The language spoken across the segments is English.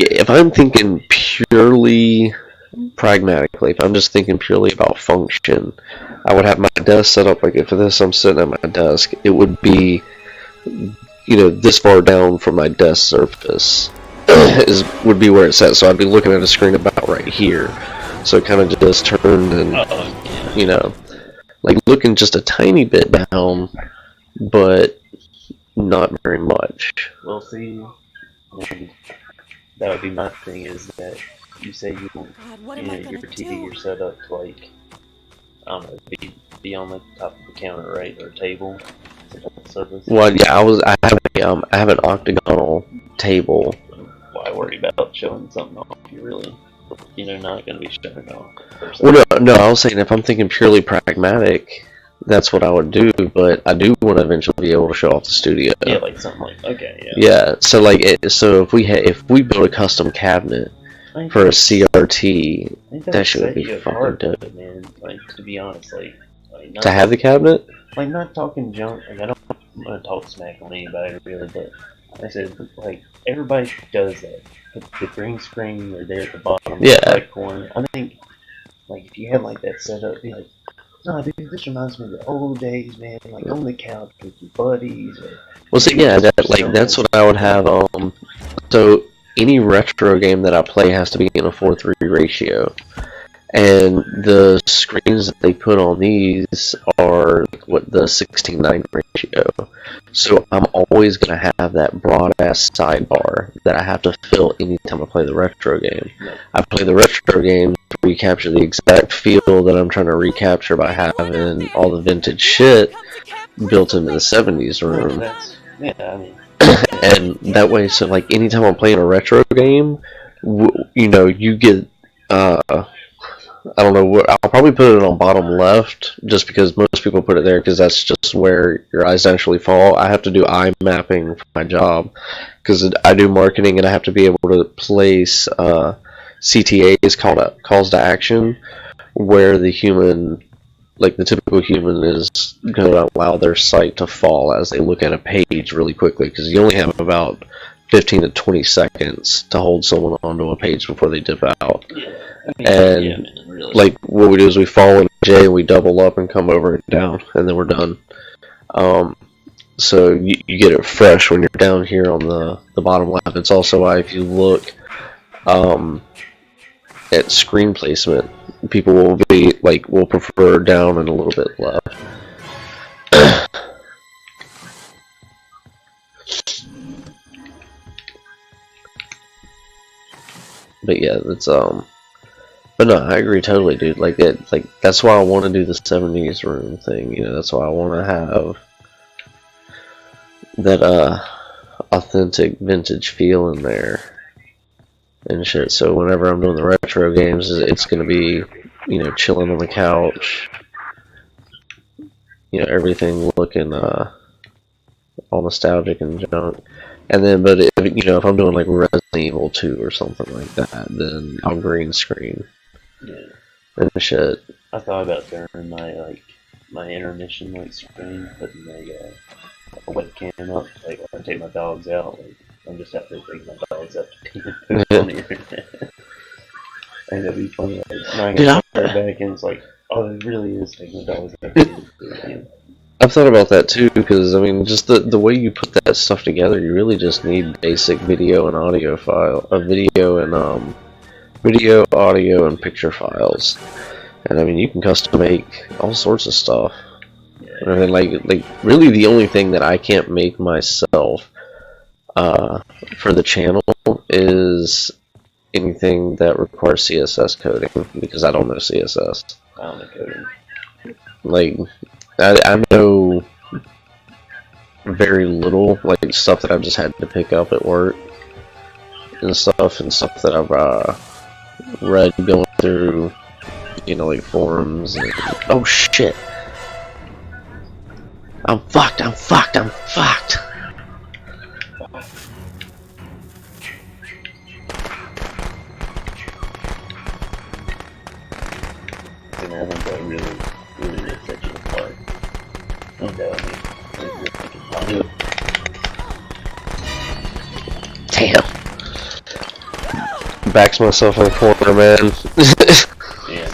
if I'm thinking purely pragmatically, if I'm just thinking purely about function, I would have my desk set up like for this. I'm sitting at my desk. It would be, this far down from my desk surface would be where it's at. So I'd be looking at a screen about right here. So it kind of just turned and like looking just a tiny bit down, but not very much. Well, see, that would be my thing, is that you say your TV, you're set up to, like, I don't know, be on the top of the counter, right, or table. Well, yeah, I have an octagonal table. Why worry about showing something off? You're not going to be showing it off. Well, no, I was saying if I'm thinking purely pragmatic, that's what I would do, but I do want to eventually be able to show off the studio. Yeah, like something like, okay, yeah. Yeah, so like, so if we build a custom cabinet for a CRT, that shit would be fucking dope, man. Like, to be honest, like to have the cabinet. Like, not talking junk. Like, I don't want to talk smack on anybody really, but I said, like, everybody does that. The green screen or there at the bottom, right corner. I think, like, if you had like that set up, be like, no, dude, this reminds me of the old days, man. Like on the couch with your buddies. Well, see, yeah, that's what I would have. So any retro game that I play has to be in a 4:3 ratio, and the screens that they put on these are the 16:9 ratio. So I'm always gonna have that broad ass sidebar that I have to fill anytime I play the retro game. I play the retro game to recapture the exact feel that I'm trying to recapture by having all the vintage shit built into the 70s room. And that way, so like anytime I'm playing a retro game, you get I don't know what, I'll probably put it on bottom left just because most people put it there because that's just where your eyes naturally fall. I have to do eye mapping for my job because I do marketing and I have to be able to place CTAs, calls to action, where the human, like the typical human, is going to allow their sight to fall as they look at a page really quickly because you only have about 15 to 20 seconds to hold someone onto a page before they dip out. Like what we do is we follow in J and we double up and come over and down, and then we're done. So you get it fresh when you're down here on the bottom left. It's also why if you look at screen placement, people will prefer down and a little bit left. But yeah, it's but no, I agree totally, dude. Like that's why I want to do the 70s room thing. That's why I want to have that authentic vintage feel in there and shit. So whenever I'm doing the retro games, it's gonna be chilling on the couch. Everything looking all nostalgic and junk. And then, but if I'm doing like Resident Evil 2 or something like that, then I'll green screen. Yeah. And shit. I thought about turning my intermission screen, putting a webcam up, like when I take my dogs out, like I'm just out there taking my dogs out to pee on the internet. I think that'd be funny. Like, I'm gonna go back and it's like, oh, it really is taking the dogs out to pee. I've thought about that too, because I mean, just the way you put that stuff together, you really just need basic video and audio video, audio, and picture files. And I mean, you can custom make all sorts of stuff. I mean, like really, the only thing that I can't make myself for the channel is anything that requires CSS coding, because I don't know CSS. I don't know coding. Like, I know very little, like stuff that I've just had to pick up at work and stuff that I've read going through, like forums and, oh shit, I'm fucked. And I think that really did set you apart. Damn. backs myself in the corner, man. Yeah.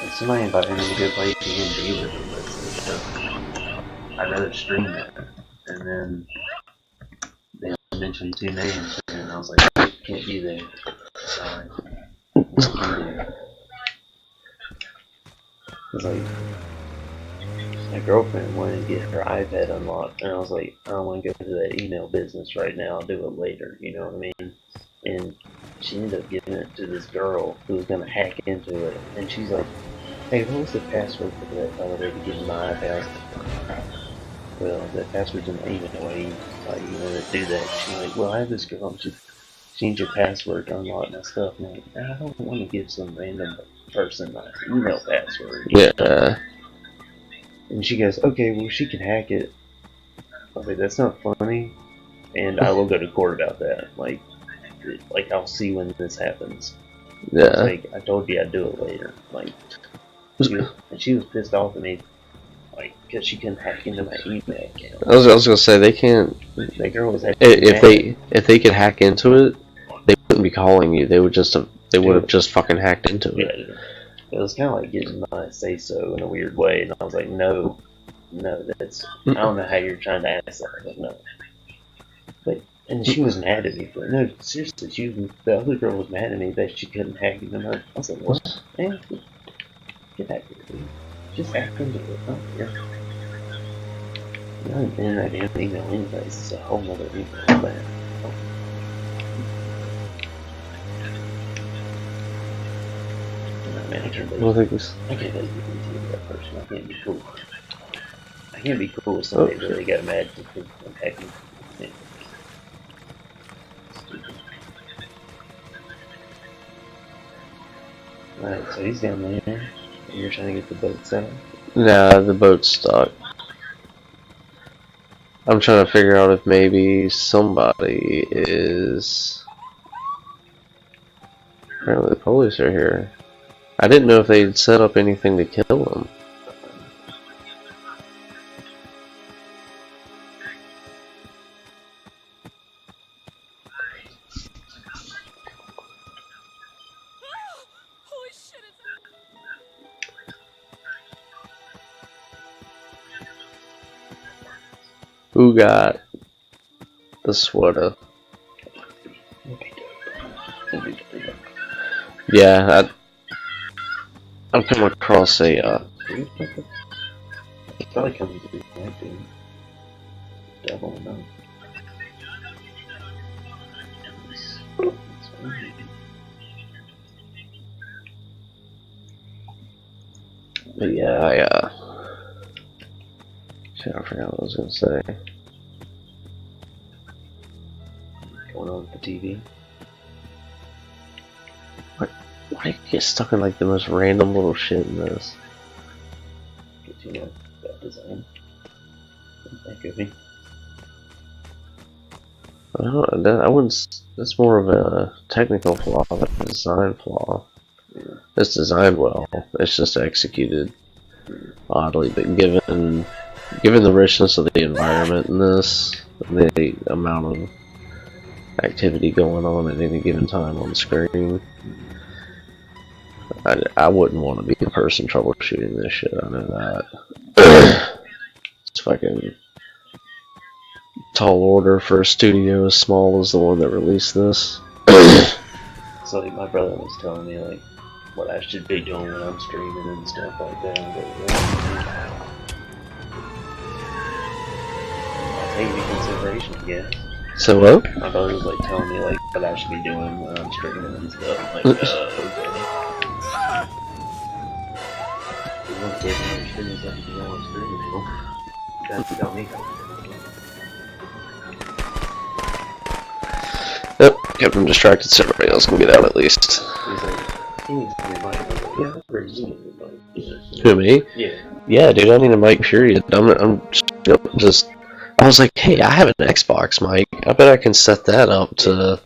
If somebody invited me to go play D&D with them, I'd rather stream that. And then they mentioned 2 names, and I was like, I can't be there. Sorry. What can you do? It's like, my girlfriend wanted to get her iPad unlocked, and I was like, I don't want to go to that email business right now. I'll do it later. You know what I mean? And she ended up giving it to this girl who was gonna hack into it, and she's like, "Hey, what was the password for that other way to get in my iPad?" Well, the password's in the email. Why you want to do that? She's like, "Well, I have this girl. She needs your password to unlock my stuff." And I'm like, I don't want to give some random person my email password. Yeah. And she goes, "Okay, well, she can hack it." I was like, "That's not funny," and I will go to court about that. Like I'll see when this happens. Yeah. I was like, I told you I'd do it later. Like, she was pissed off at me, like, because she couldn't hack into my email account. I was gonna say they can't. That girl was If they could hack into it, they wouldn't be calling you. They would have just fucking hacked into it. Yeah, it was kind of like getting my say so in a weird way, and I was like, no, that's I don't know how you're trying to ask that, but no. But and she was mad at me for it. No, seriously, the other girl was mad at me that she couldn't hack into her. I was like, what? Man, get back here, dude. Just hack into it. Oh, yeah. You're not in that damn email anyways. It's a whole nother email. Man. Man, I can't believe you can do that person. I can't be cool. I can't be cool with somebody that really got mad to think I'm hacking. Yeah. Stupid. Alright, so he's down there, and you're trying to get the boat set up? Nah, the boat's stuck. I'm trying to figure out if maybe somebody is... Apparently the police are here. I didn't know if they'd set up anything to kill him. Who got the sweater? Yeah, I've come across a Probably coming to be right, dude. Devil no. but yeah, shit, I forgot what I was gonna say. Going on with the TV. Why do you get stuck in like the most random little shit in this? Get you know that design. That could be. I wouldn't. That's more of a technical flaw than a design flaw. Yeah. It's designed well. It's just executed oddly. But given the richness of the environment in this, the amount of activity going on at any given time on the screen, I wouldn't want to be the person troubleshooting this shit. I know that. It's fucking tall order for a studio as small as the one that released this. So like my brother was telling me like what I should be doing when I'm streaming and stuff like that. And I'll take it into consideration, I guess. So what? My brother was like telling me like what I should be doing when I'm streaming and stuff. Like, okay. You want to get on streaming stuff if you don't want to stream anymore. That's tell me. Yep, kept him distracted so everybody else can get out at least. He's like, he needs to be a mic. I was like, yeah, that's pretty easy. Who, me? Yeah. Yeah, dude, I need a mic, period. I'm just... I was like, hey, I have an Xbox mic. I bet I can set that up to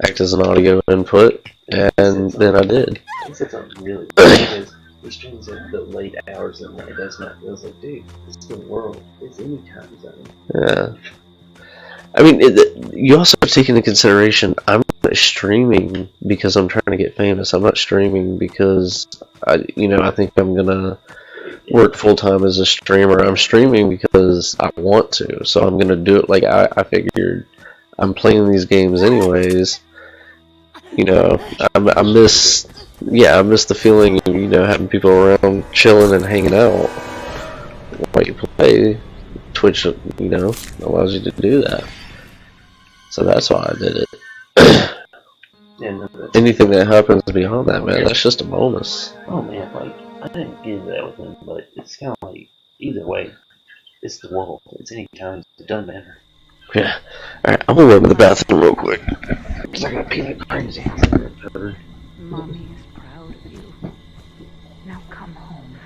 act as an audio input. And then I did. He said something really good because he streams at the late hours of the night. That's not... I was like, dude, it's the world. It's any time zone. Yeah. I mean, you also take into consideration, I'm not streaming because I'm trying to get famous. I'm not streaming because I think I'm gonna work full time as a streamer. I'm streaming because I want to, so I'm gonna do it. Like I figured, I'm playing these games anyways. I miss the feeling of having people around, chilling and hanging out while you play. Twitch, allows you to do that. So that's why I did it. Anything that happens beyond that, man, that's just a bonus. Oh man, like, I didn't get into that with him, but it's kind of like, either way, it's the world. It's any time. It doesn't matter. Yeah. Alright, I'm gonna go to the bathroom real quick. Because I gotta pee like crazy. Mommy is proud of you. Now come home.